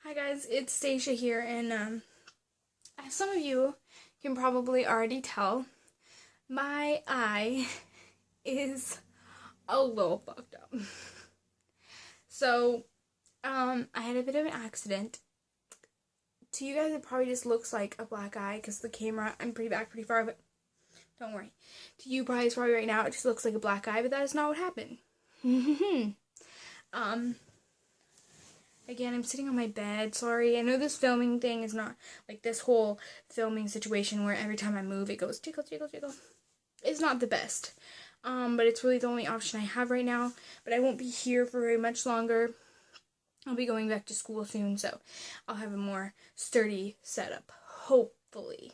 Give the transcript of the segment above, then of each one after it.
Hi guys, it's Stacia here, and as some of you can probably already tell, my eye is a little fucked up. So, I had a bit of an accident. To you guys, it probably just looks like a black eye because the camera, I'm pretty far, but don't worry. To you, probably right now, it just looks like a black eye, but that is not what happened. um, Again, I'm sitting on my bed. Sorry. I know this filming thing is not like this whole filming situation where every time I move it goes jiggle, jiggle, jiggle. It's not the best. But it's really the only option I have right now. But I won't be here for very much longer. I'll be going back to school soon, so I'll have a more sturdy setup, hopefully.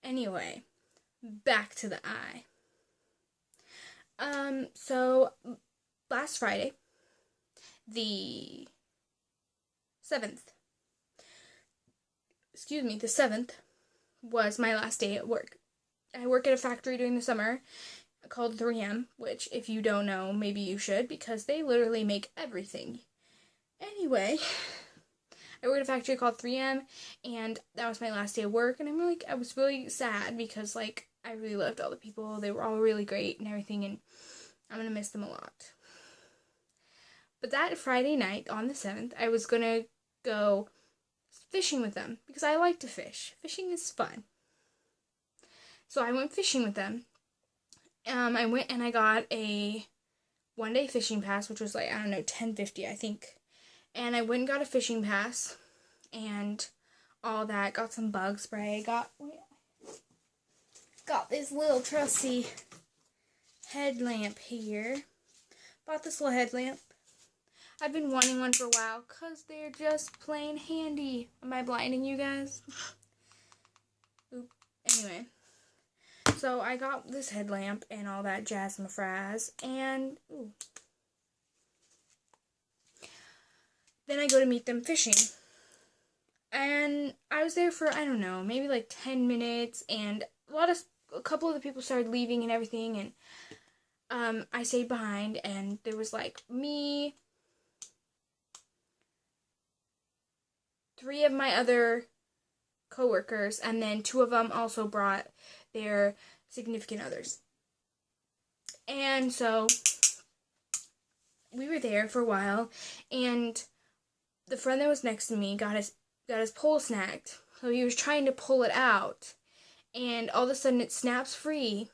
Anyway, back to the eye. So last Friday, the 7th, the 7th was my last day at work. I work at a factory during the summer called 3M, which if you don't know, maybe you should, because they literally make everything. Anyway, I work at a factory called 3M, and that was my last day of work, and I was really sad because, I really loved all the people. They were all really great and everything, and I'm gonna miss them a lot. But that Friday night, on the 7th, I was gonna go fishing with them because I like to fish. Fishing is fun. So I went fishing with them. I went and I got a one-day fishing pass, which was $10.50, I think. And I went and got a fishing pass and all that. Got some bug spray. Got this little trusty headlamp here. Bought this little headlamp. I've been wanting one for a while because they're just plain handy. Am I blinding you guys? Oop. Anyway. So I got this headlamp and all that jazz and frazz. And then I go to meet them fishing. And I was there for, maybe 10 minutes. And a couple of the people started leaving and everything. And I stayed behind. And there was me, 3 of my other coworkers, and then 2 of them also brought their significant others. And so we were there for a while, and the friend that was next to me got his pole snagged. So he was trying to pull it out, and all of a sudden it snaps free,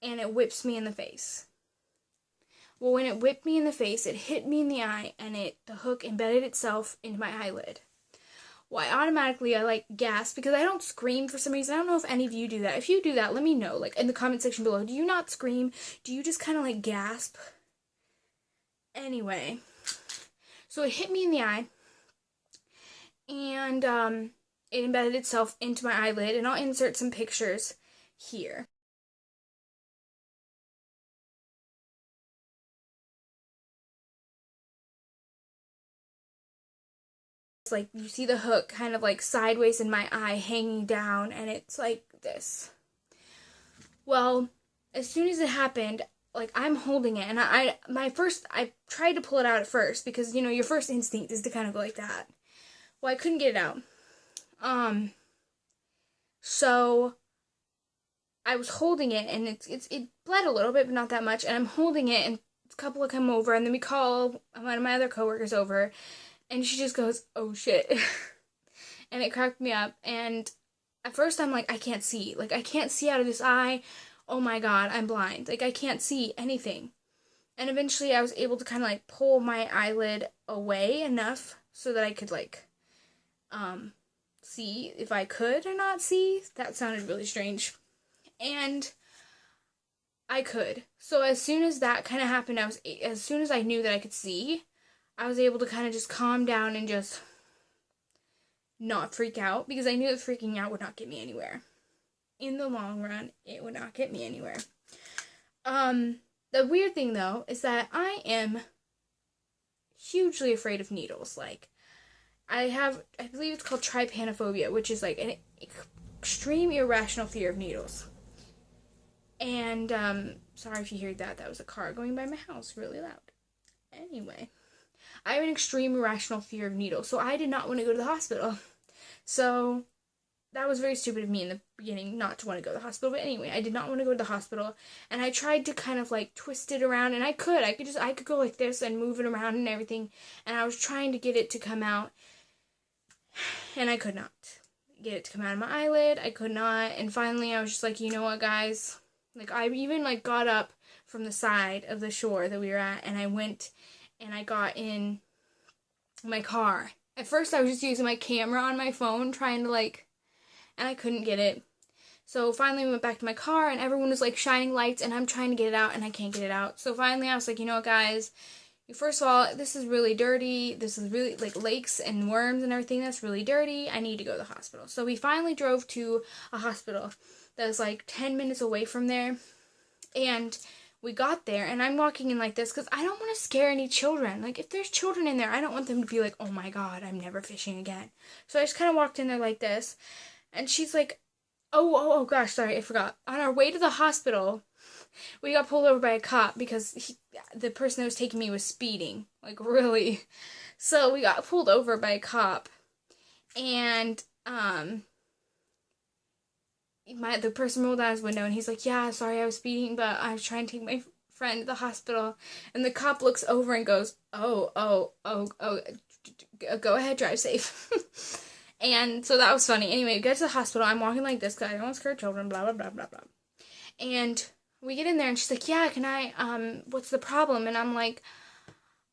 and it whips me in the face. Well, when it whipped me in the face, it hit me in the eye, and the hook embedded itself into my eyelid. Well, I gasped because I don't scream for some reason. I don't know if any of you do that. If you do that, let me know, in the comment section below. Do you not scream? Do you just kind of, gasp? Anyway, so it hit me in the eye, and it embedded itself into my eyelid, and I'll insert some pictures here. You see the hook kind of sideways in my eye hanging down, and it's like this. Well, as soon as it happened, I'm holding it, and I tried to pull it out at first because, your first instinct is to kind of go like that. Well, I couldn't get it out. So I was holding it, and it bled a little bit, but not that much, and I'm holding it, and a couple will come over, and then we call one of my other coworkers over, and she just goes, "Oh shit." And it cracked me up. And at first I'm I can't see. I can't see out of this eye. Oh my god, I'm blind. I can't see anything. And eventually I was able to kind of pull my eyelid away enough so that I could see if I could or not see. That sounded really strange. And I could. So as soon as that kind of happened, as soon as I knew that I could see, I was able to kind of just calm down and just not freak out, because I knew that freaking out would not get me anywhere. In the long run, it would not get me anywhere. The weird thing, though, is that I am hugely afraid of needles. I believe it's called trypanophobia, which is an extreme irrational fear of needles. And, sorry if you heard that. That was a car going by my house really loud. Anyway. I have an extreme irrational fear of needles, so I did not want to go to the hospital. So that was very stupid of me in the beginning not to want to go to the hospital. But anyway, I did not want to go to the hospital, and I tried to kind of like twist it around, and I could go like this and move it around and everything, and I was trying to get it to come out, and I could not get it to come out of my eyelid. I could not, and finally I was just like, you know what, guys? Like, I even like got up from the side of the shore that we were at, and I went and I got in my car. At first I was just using my camera on my phone trying to like, and I couldn't get it. So finally we went back to my car, and everyone was like shining lights, and I'm trying to get it out, and I can't get it out. So finally I was like, you know what, guys? First of all, this is really dirty. This is really like lakes and worms and everything. That's really dirty. I need to go to the hospital. So we finally drove to a hospital that was like 10 minutes away from there. And we got there, and I'm walking in like this because I don't want to scare any children. Like, if there's children in there, I don't want them to be like, oh my god, I'm never fishing again. So I just kind of walked in there like this. And she's like, oh gosh, sorry, I forgot. On our way to the hospital, we got pulled over by a cop because the person that was taking me was speeding. Like, really. So we got pulled over by a cop. And, the person rolled down his window, and he's like, yeah, sorry, I was speeding, but I was trying to take my friend to the hospital. And the cop looks over and goes, oh, go ahead, drive safe. And so that was funny. Anyway, we get to the hospital. I'm walking like this because I don't want to scare children, blah, blah, blah, blah, blah. And we get in there, and she's like, yeah, can I, what's the problem? And I'm like,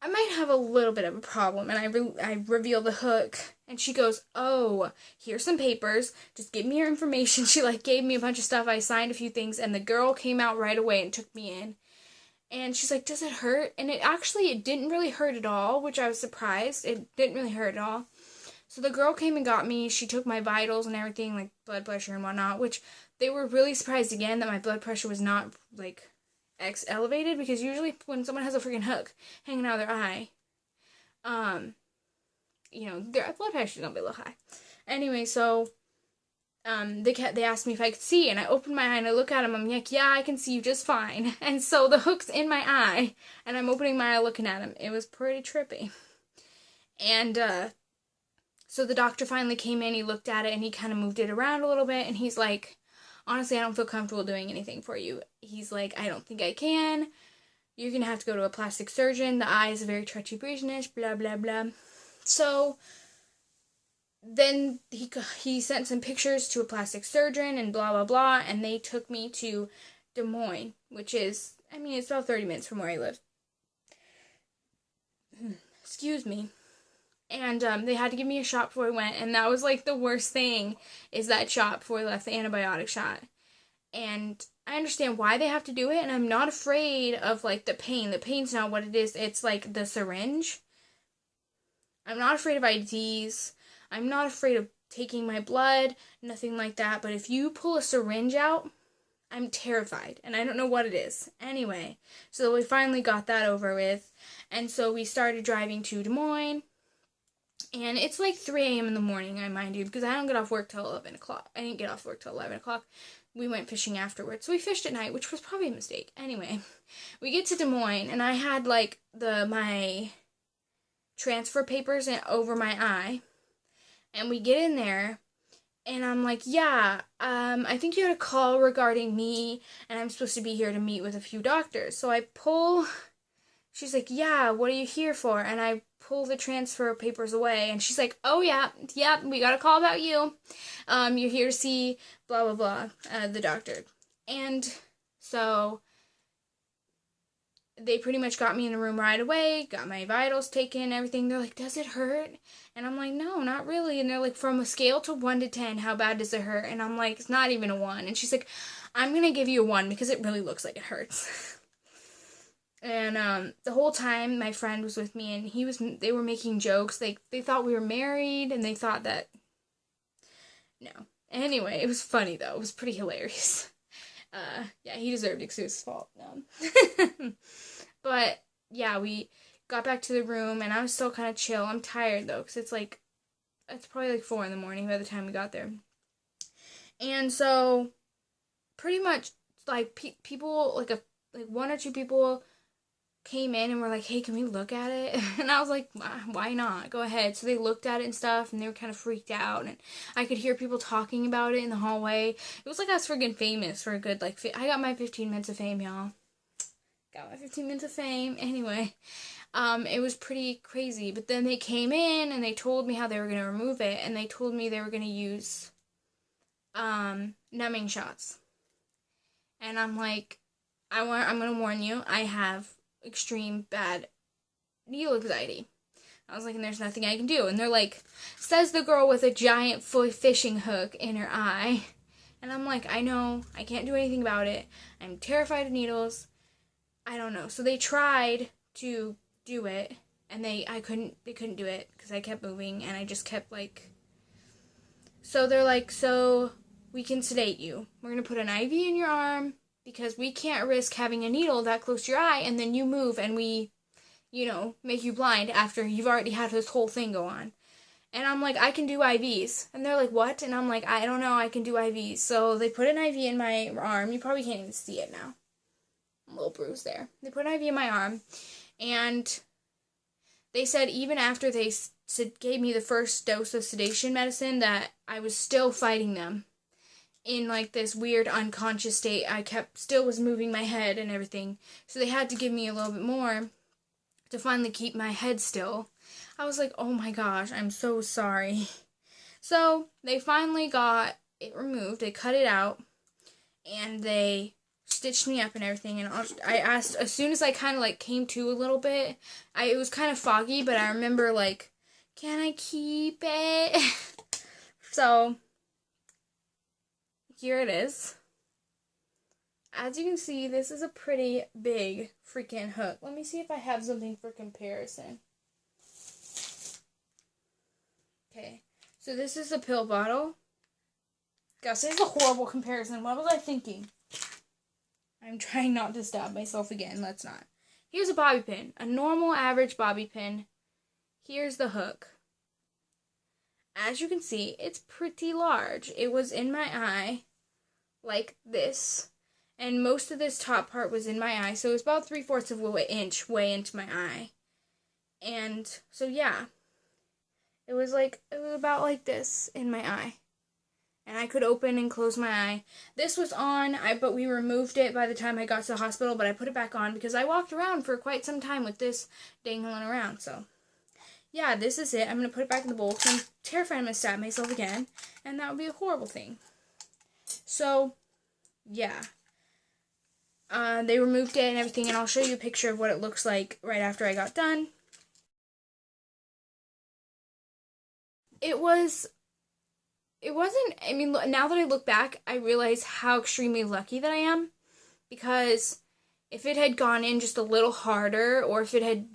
I might have a little bit of a problem. And I reveal the hook, and she goes, oh, here's some papers. Just give me your information. She, like, gave me a bunch of stuff. I signed a few things, and the girl came out right away and took me in. And she's like, does it hurt? And it didn't really hurt at all, which I was surprised. It didn't really hurt at all. So the girl came and got me. She took my vitals and everything, like blood pressure and whatnot, which they were really surprised again that my blood pressure was not, like, elevated, because usually when someone has a freaking hook hanging out of their eye, their blood pressure's gonna be a little high. Anyway, so, they asked me if I could see, and I opened my eye and I look at them. I'm like, yeah, I can see you just fine. And so the hook's in my eye, and I'm opening my eye looking at him. It was pretty trippy. And, so the doctor finally came in, he looked at it, and he kind of moved it around a little bit, and he's like, honestly, I don't feel comfortable doing anything for you. He's like, I don't think I can. You're going to have to go to a plastic surgeon. The eye is a very touchy greenish, blah, blah, blah. So then he sent some pictures to a plastic surgeon and blah, blah, blah, and they took me to Des Moines, which is, it's about 30 minutes from where I live. Excuse me. And they had to give me a shot before I went, and that was like the worst thing, is that shot before I left, the antibiotic shot. And I understand why they have to do it, and I'm not afraid of like the pain. The pain's not what it is. It's like the syringe. I'm not afraid of IDs. I'm not afraid of taking my blood, nothing like that. But if you pull a syringe out, I'm terrified, and I don't know what it is. Anyway, so we finally got that over with, and so we started driving to Des Moines. And it's like 3 a.m. in the morning, I mind you, because I don't get off work till 11 o'clock. I didn't get off work till 11 o'clock. We went fishing afterwards. So we fished at night, which was probably a mistake. Anyway, we get to Des Moines, and I had, like, my transfer papers over my eye. And we get in there, and I'm like, yeah, I think you had a call regarding me, and I'm supposed to be here to meet with a few doctors. So I pull... She's like, yeah, what are you here for? And I pull the transfer papers away, and she's like, oh, yeah, we got a call about you. You're here to see blah, blah, blah, the doctor. And so they pretty much got me in the room right away, got my vitals taken, everything. They're like, does it hurt? And I'm like, no, not really. And they're like, from a scale to 1 to 10, how bad does it hurt? And I'm like, it's not even a 1. And she's like, I'm going to give you a 1 because it really looks like it hurts. And the whole time my friend was with me, and they were making jokes. They thought we were married, and they thought that, no. Anyway, it was funny though. It was pretty hilarious. Yeah, he deserved it because it was his fault. No. But yeah, we got back to the room, and I was still kind of chill. I'm tired though, because it's probably like 4 in the morning by the time we got there. And so pretty much like people, like 1 or 2 people came in and were like, hey, can we look at it? And I was like, why not? Go ahead. So they looked at it and stuff, and they were kind of freaked out, and I could hear people talking about it in the hallway. It was like I was friggin' famous for a good, like, I got my 15 minutes of fame, y'all. Got my 15 minutes of fame. Anyway, it was pretty crazy. But then they came in, and they told me how they were going to remove it, and they told me they were going to use, numbing shots. And I'm like, I'm going to warn you, I have extreme bad needle anxiety. I was like, and there's nothing I can do. And they're like, says the girl with a giant fishing hook in her eye. And I'm like, I know, I can't do anything about it. I'm terrified of needles. I don't know. So they tried to do it, and they couldn't do it because I kept moving, and I just kept like, so they're like, so we can sedate you. We're going to put an IV in your arm, because we can't risk having a needle that close to your eye, and then you move, and we, make you blind after you've already had this whole thing go on. And I'm like, I can do IVs. And they're like, what? And I'm like, I don't know, I can do IVs. So they put an IV in my arm. You probably can't even see it now. A little bruise there. They put an IV in my arm, and they said even after they gave me the first dose of sedation medicine that I was still fighting them. In like this weird unconscious state. I still was moving my head and everything. So they had to give me a little bit more to finally keep my head still. I was like, oh my gosh, I'm so sorry. So they finally got it removed. They cut it out, and they stitched me up and everything. And I asked, as soon as I kind of like came to a little bit, it was kind of foggy, but I remember like, can I keep it? So here it is. As you can see, this is a pretty big freaking hook. Let me see if I have something for comparison. Okay, so this is a pill bottle. Gosh, this is a horrible comparison. What was I thinking? I'm trying not to stab myself again. Let's not. Here's a bobby pin. A normal, average bobby pin. Here's the hook. As you can see, it's pretty large. It was in my eye, like this. And most of this top part was in my eye, so it was about 3/4 of an inch way into my eye. And so yeah, it was about like this in my eye. And I could open and close my eye. This was on, but we removed it by the time I got to the hospital, but I put it back on because I walked around for quite some time with this dangling around. So yeah, this is it. I'm going to put it back in the bowl because I'm terrified I'm going to stab myself again, and that would be a horrible thing. So yeah. They removed it and everything, and I'll show you a picture of what it looks like right after I got done. It wasn't, I mean, now that I look back, I realize how extremely lucky that I am, because if it had gone in just a little harder, or if it had,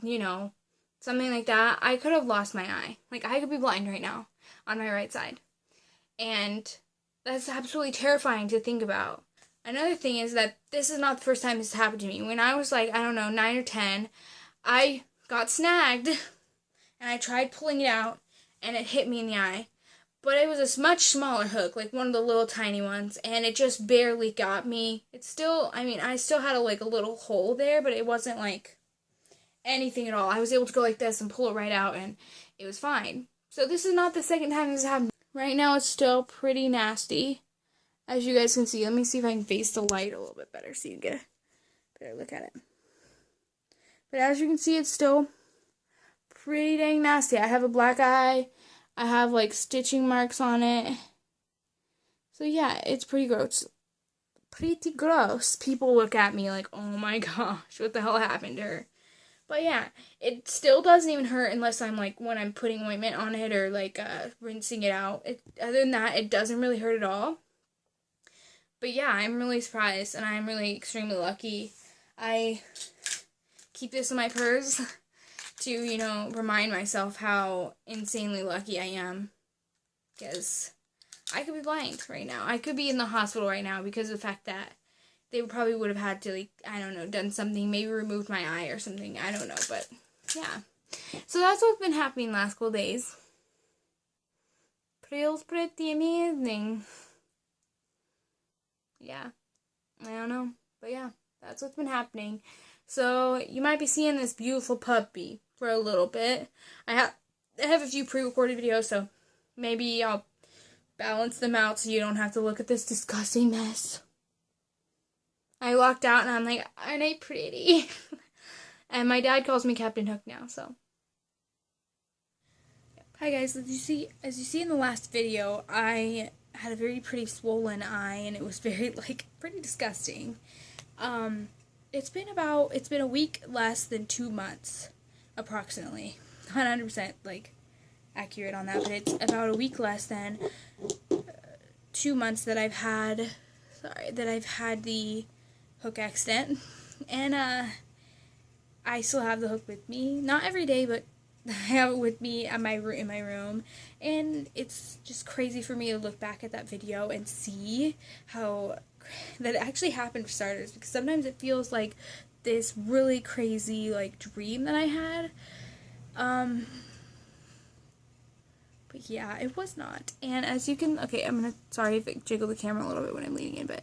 something like that, I could have lost my eye. Like, I could be blind right now on my right side. And that's absolutely terrifying to think about. Another thing is that this is not the first time this happened to me. When I was like, I don't know, 9 or 10, I got snagged, and I tried pulling it out, and it hit me in the eye. But it was a much smaller hook, like one of the little tiny ones, and it just barely got me. It's still, I still had a little hole there, but it wasn't like anything at all. I was able to go like this and pull it right out, and it was fine. So this is not the second time this happened. Right now it's still pretty nasty. As you guys can see, let me see if I can face the light a little bit better so you can get a better look at it. But as you can see, it's still pretty dang nasty. I have a black eye. I have stitching marks on it. So yeah, it's pretty gross. Pretty gross. People look at me like, oh my gosh, what the hell happened to her? But yeah, it still doesn't even hurt unless I'm when I'm putting ointment on it or rinsing it out. Other than that, it doesn't really hurt at all. But yeah, I'm really surprised, and I'm really extremely lucky. I keep this in my purse to, remind myself how insanely lucky I am. Because I could be blind right now. I could be in the hospital right now because of the fact that they probably would have had to, I don't know, done something, maybe removed my eye or something. I don't know, but yeah. So that's what's been happening the last couple days. Feels pretty amazing. Yeah, I don't know, but yeah, that's what's been happening. So you might be seeing this beautiful puppy for a little bit. I have a few pre-recorded videos, so maybe I'll balance them out so you don't have to look at this disgusting mess. I walked out and I'm like, aren't I pretty? And my dad calls me Captain Hook now, so. Hi guys, as you see in the last video, I had a very pretty swollen eye and it was very, pretty disgusting. It's been a week less than 2 months, approximately. Not 100%, accurate on that, but it's about a week less than 2 months that I've had the hook accident. And, I still have the hook with me. Not every day, but I have it with me in my room. And it's just crazy for me to look back at that video and see how that actually happened, for starters. Because sometimes it feels like this really crazy, dream that I had. But yeah, it was not. And as you can, sorry if I jiggle the camera a little bit when I'm leaning in, but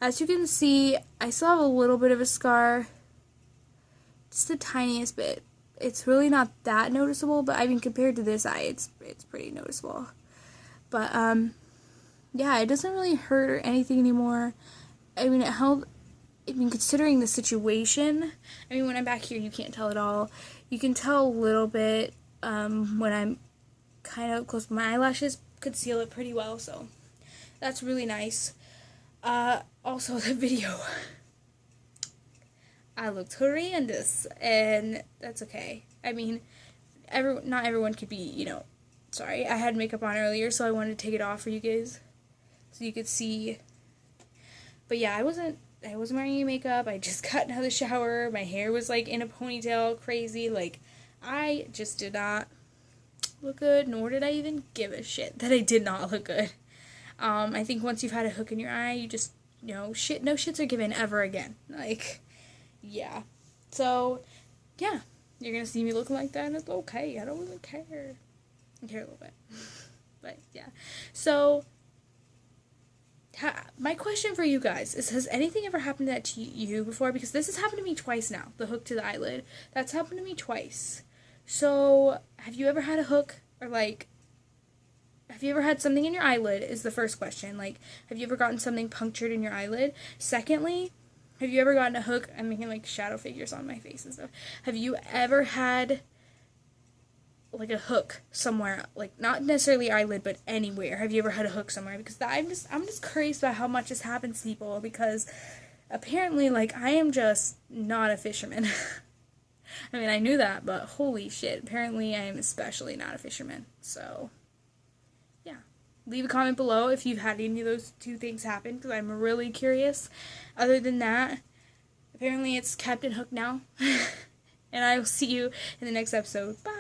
as you can see, I still have a little bit of a scar. Just the tiniest bit. It's really not that noticeable, but I mean, compared to this eye, it's pretty noticeable. But, yeah, it doesn't really hurt or anything anymore. I mean, considering the situation, when I'm back here, you can't tell at all. You can tell a little bit, when I'm kind of close. My eyelashes conceal it pretty well, so that's really nice. Also, the video, I looked horrendous, and that's okay. I mean, not everyone could be, sorry. I had makeup on earlier, so I wanted to take it off for you guys, so you could see. But yeah, I wasn't wearing any makeup. I just got out of the shower. My hair was, in a ponytail, crazy. I just did not look good, nor did I even give a shit that I did not look good. I think once you've had a hook in your eye, you just, no shits are given ever again. Yeah. So, yeah. You're gonna see me looking like that, and it's okay. I don't really care. I care a little bit. But, yeah. So, my question for you guys is, has anything ever happened to you before? Because this has happened to me twice now. The hook to the eyelid. That's happened to me twice. So, have you ever had a hook, or, have you ever had something in your eyelid, is the first question. Have you ever gotten something punctured in your eyelid? Secondly, have you ever gotten a hook? I'm making, shadow figures on my face and stuff. Have you ever had, a hook somewhere? Not necessarily eyelid, but anywhere. Have you ever had a hook somewhere? Because I'm just curious about how much this happens to people. Because apparently, I am just not a fisherman. I knew that, but holy shit. Apparently, I am especially not a fisherman. So, yeah. Leave a comment below if you've had any of those two things happen, because I'm really curious. Other than that, apparently it's Captain Hook now. And I will see you in the next episode. Bye!